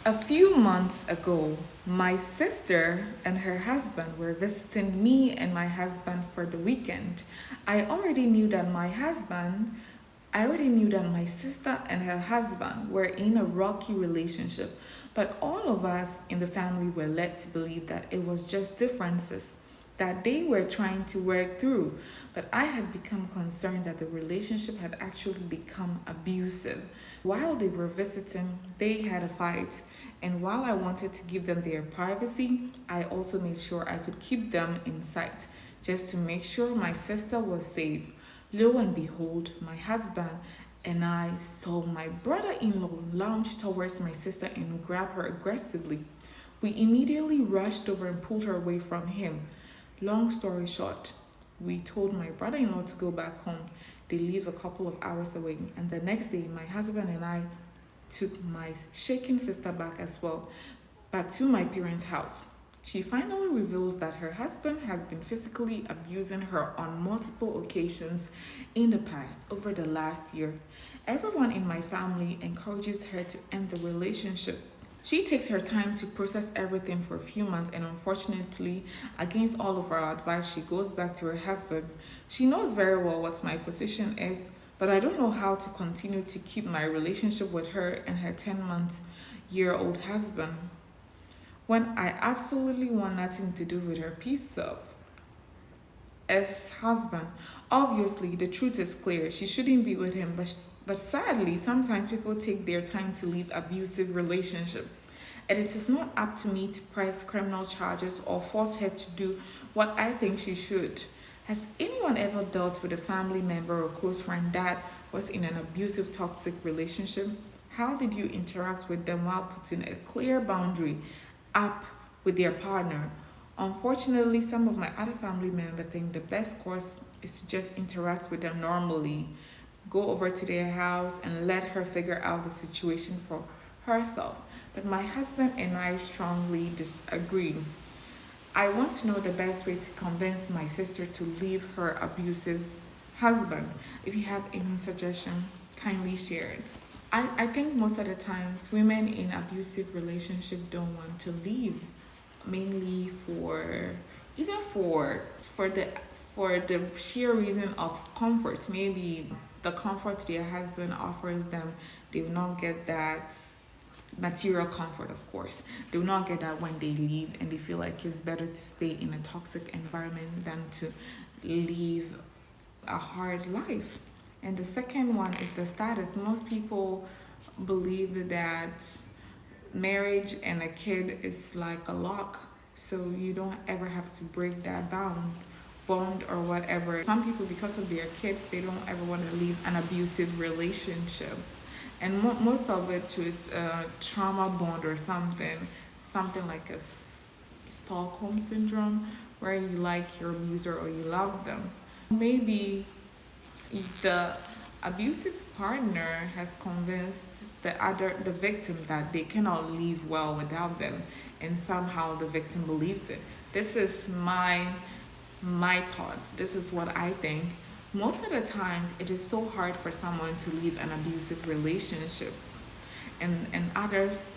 A few months ago, my sister and her husband were visiting me and my husband for the weekend. I already knew that my husband, I already knew that my sister and her husband were in a rocky relationship, but all of us in the family were led to believe that it was just differences that they were trying to work through. But I had become concerned that the relationship had actually become abusive. While they were visiting, they had a fight. And while I wanted to give them their privacy, I also made sure I could keep them in sight just to make sure my sister was safe. Lo and behold, my husband and I saw my brother in law launch towards my sister and grab her aggressively. We immediately rushed over and pulled her away from him. Long story short, we told my brother in law to go back home. They live a couple of hours away, and the next day, my husband and I took my shaken sister back as well, but to my parents' house. She finally reveals that her husband has been physically abusing her on multiple occasions in the past over the last year. Everyone in my family encourages her to end the relationship. She takes her time to process everything for a few months, and unfortunately, against all of our advice, she goes back to her husband. She knows very well what my position is, but I don't know how to continue to keep my relationship with her and her 10-month-year-old husband when I absolutely want nothing to do with her piece of ex-husband. Obviously, the truth is clear. She shouldn't be with him, but sadly, sometimes people take their time to leave abusive relationship. And it is not up to me to press criminal charges or force her to do what I think she should. Has anyone ever dealt with a family member or close friend that was in an abusive, toxic relationship? How did you interact with them while putting a clear boundary up with their partner? Unfortunately, some of my other family members think the best course is to just interact with them normally, go over to their house and let her figure out the situation for herself. But my husband and I strongly disagree. I want to know the best way to convince my sister to leave her abusive husband. If you have any suggestion, kindly share it. I think most of the times women in abusive relationship don't want to leave, mainly for either for the sheer reason of comfort. Maybe the comfort their husband offers them, they will not get that material comfort, of course. They will not get that when they leave, and they feel like it's better to stay in a toxic environment than to live a hard life. And the second one is the status. Most people believe that marriage and a kid is like a lock, so you don't ever have to break that bond or whatever. Some people, because of their kids, they don't ever want to leave an abusive relationship, and most of it too is a trauma bond or something like a Stockholm syndrome, where you like your abuser or you love them. Maybe the abusive partner has convinced the victim that they cannot live well without them, and somehow the victim believes it. This is my thought. This is what I think. Most of the times it is so hard for someone to leave an abusive relationship, and others,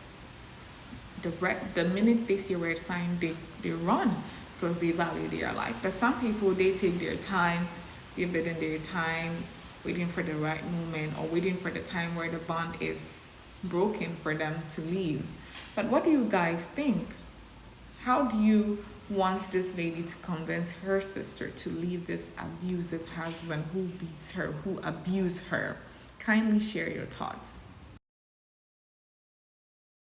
the minute they see a red sign, they run because they value their life. But some people, they take their time, they're bidding their time, waiting for the right moment or waiting for the time where the bond is broken for them to leave. But what do you guys think? How do you want this lady to convince her sister to leave this abusive husband who beats her, who abused her? Kindly share your thoughts.